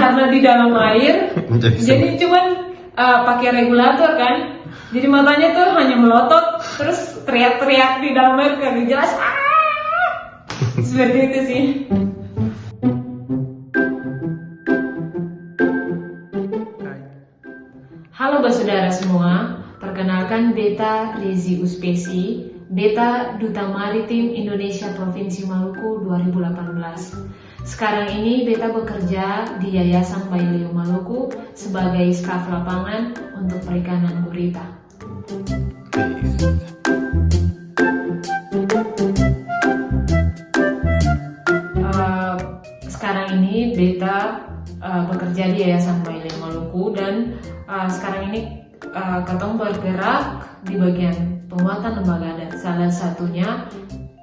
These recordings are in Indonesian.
karena di dalam air, jadi cuman pakai regulator kan. Jadi matanya tuh hanya melotot, terus teriak-teriak di dalam air kagak jelas. Seperti itu sih. Halo saudara semua, perkenalkan Beta Rezi Uspesi, Beta Duta Maritim Indonesia Provinsi Maluku 2018. Sekarang ini Beta bekerja di Yayasan Bayi Leo Maluku sebagai staf lapangan untuk perikanan gurita. Sekarang ini Beta bekerja di Yayasan Bayi Leo Maluku dan sekarang ini Katong bergerak di bagian penguatan lembaga adat. Salah satunya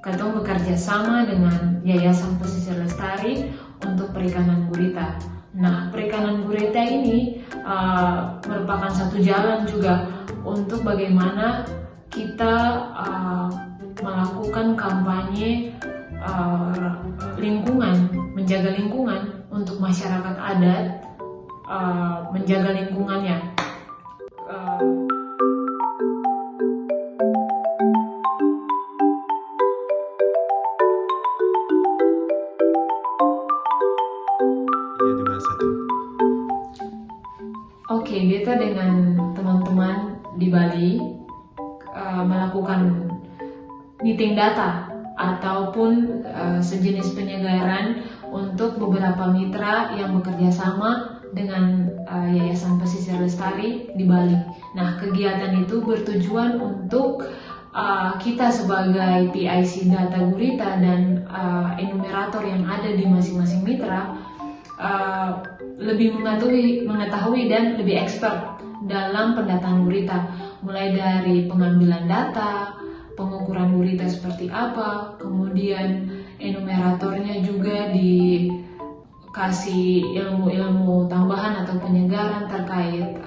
Katong bekerja sama dengan Yayasan Pesisir Lestari untuk perikanan gurita. Nah, perikanan gurita ini merupakan satu jalan juga untuk bagaimana kita melakukan kampanye lingkungan, menjaga lingkungan untuk masyarakat adat, menjaga lingkungannya. Oke, Beta dengan teman-teman di Bali melakukan meeting data ataupun sejenis penyegaran untuk beberapa mitra yang bekerja sama dengan Yayasan Pesisir Lestari di Bali. Nah, kegiatan itu bertujuan untuk kita sebagai PIC data gurita dan enumerator yang ada di masing-masing mitra lebih mengetahui dan lebih expert dalam pendataan gurita, mulai dari pengambilan data, pengukuran gurita seperti apa, kemudian enumeratornya juga dikasih ilmu-ilmu tambahan atau penyegaran terkait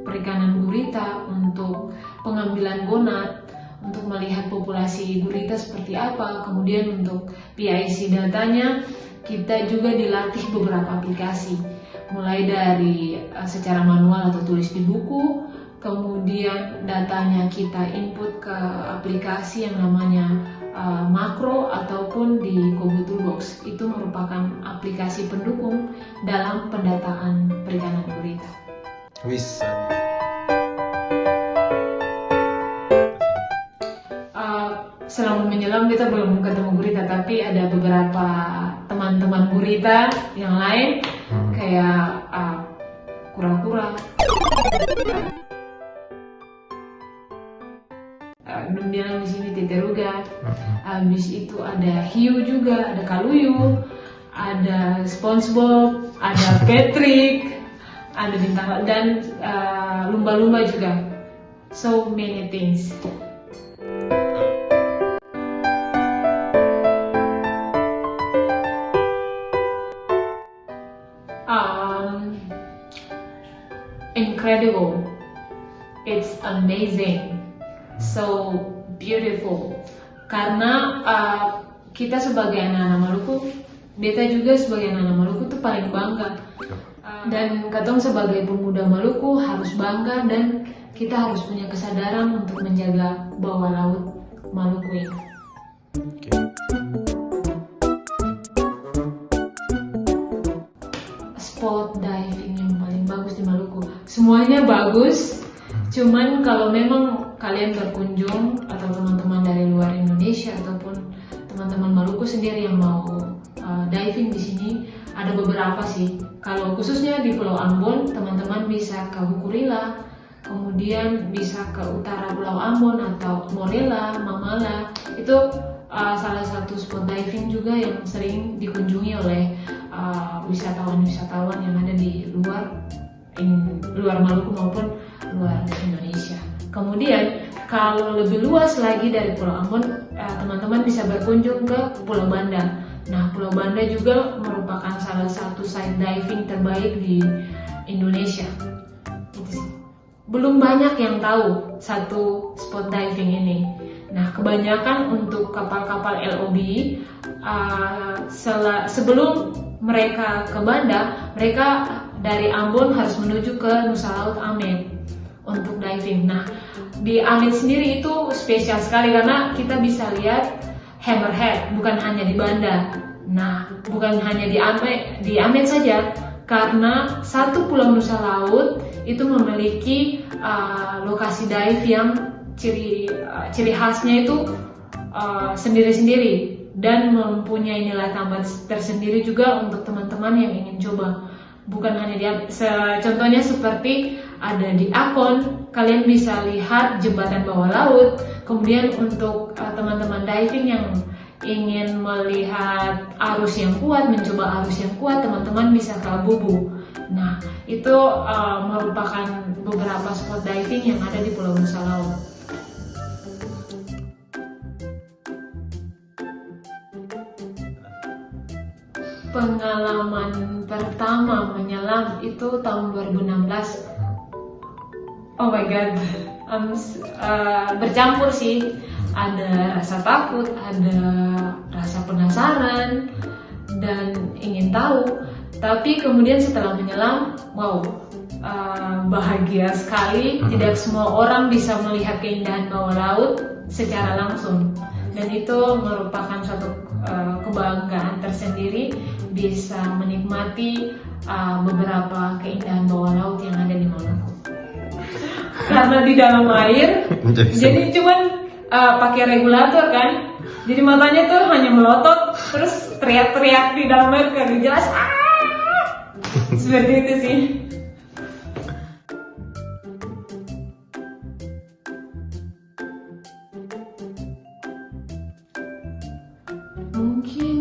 perikanan gurita, untuk pengambilan gonat, untuk melihat populasi gurita seperti apa. Kemudian untuk PIC datanya kita juga dilatih beberapa aplikasi, mulai dari secara manual atau tulis di buku, kemudian datanya kita input ke aplikasi yang namanya Makro ataupun di Kobo Toolbox. Itu merupakan aplikasi pendukung dalam pendataan perikanan gurita. Selama menyelam kita belum ketemu gurita, tapi ada beberapa teman-teman gurita yang lain kayak kura-kura, bilang di sini teteruga, habis itu ada hiu juga, ada kaluyu, ada SpongeBob, ada Patrick, ada bintang dan lumba-lumba juga. So many things. Incredible, it's amazing, so beautiful. Karena kita sebagai anak-anak Maluku, Beta juga sebagai anak-anak Maluku tuh paling bangga. Dan Katong sebagai pemuda Maluku harus bangga, dan kita harus punya kesadaran untuk menjaga bawah laut Maluku ini. Spot diving yang paling bagus di Maluku, semuanya bagus, cuman kalau memang kalian berkunjung atau teman-teman dari luar Indonesia ataupun teman-teman Maluku sendiri yang mau diving di sini, ada beberapa sih. Kalau khususnya di Pulau Ambon, teman-teman bisa ke Hukurila, kemudian bisa ke utara Pulau Ambon atau Morella, Mamala. Itu salah satu spot diving juga yang sering dikunjungi oleh wisatawan-wisatawan yang ada di luar Maluku maupun luar Indonesia. Kemudian kalau lebih luas lagi dari Pulau Ambon, teman-teman bisa berkunjung ke Pulau Banda. Nah, Pulau Banda juga merupakan salah satu site diving terbaik di Indonesia. Itu sih. Belum banyak yang tahu satu spot diving ini. Nah, kebanyakan untuk kapal-kapal LOB sebelum mereka ke Banda, mereka dari Ambon harus menuju ke Nusa Laut Amed untuk diving. Nah, di Amed sendiri itu spesial sekali karena kita bisa lihat hammerhead, bukan hanya di Banda. Nah, bukan hanya di Amed saja, karena satu pulau Nusa Laut itu memiliki lokasi dive yang ciri khasnya itu sendiri-sendiri dan mempunyai nilai tambah tersendiri juga untuk teman-teman yang ingin coba. Bukan hanya contohnya seperti ada di Akon, kalian bisa lihat jembatan bawah laut. Kemudian untuk teman-teman diving yang ingin melihat arus yang kuat, mencoba arus yang kuat, teman-teman bisa ke Abubu. Nah, itu merupakan beberapa spot diving yang ada di Pulau Nusa Laut. Pengalaman pertama menyelam itu tahun 2016. Oh my god, bercampur sih. Ada rasa takut, ada rasa penasaran, dan ingin tahu. Tapi kemudian setelah menyelam, wow, bahagia sekali. Tidak semua orang bisa melihat keindahan bawah laut secara langsung. Dan itu merupakan suatu kebanggaan tersendiri bisa menikmati beberapa keindahan bawah laut yang ada di Maluku. Karena di dalam air, jadi cuman pakai regulator kan, jadi matanya tuh hanya melotot, terus teriak-teriak di dalam air kagak jelas, seperti itu sih. Mungkin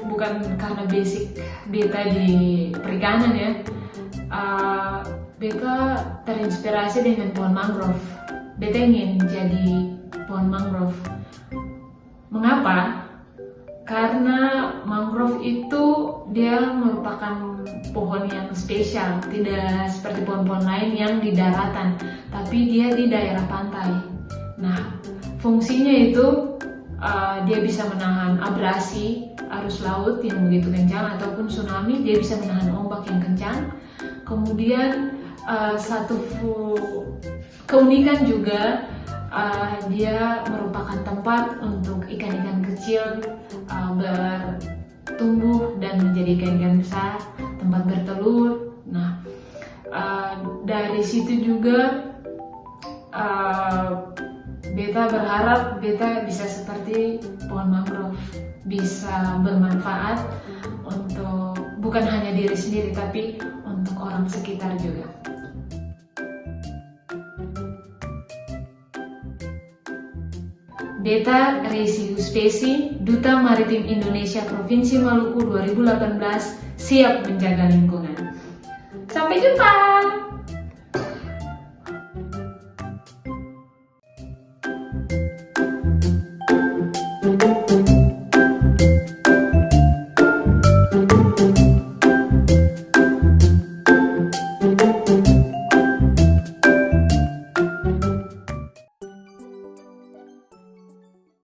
bukan karena basic beta di perikanan ya, beta terinspirasi dengan pohon mangrove. Beta ingin jadi pohon mangrove. Mengapa? Karena mangrove itu dia merupakan pohon yang spesial, tidak seperti pohon-pohon lain yang di daratan, tapi dia di daerah pantai. Nah, fungsinya itu dia bisa menahan abrasi arus laut yang begitu kencang ataupun tsunami, dia bisa menahan ombak yang kencang. Kemudian satu keunikan juga, dia merupakan tempat untuk ikan-ikan kecil bertumbuh dan menjadi ikan-ikan besar, tempat bertelur. Nah, dari situ juga beta berharap beta bisa seperti pohon mangrove, bisa bermanfaat untuk bukan hanya diri sendiri tapi untuk orang sekitar juga. Beta Resi Huspesi, Duta Maritim Indonesia Provinsi Maluku 2018, siap menjaga lingkungan. Sampai jumpa!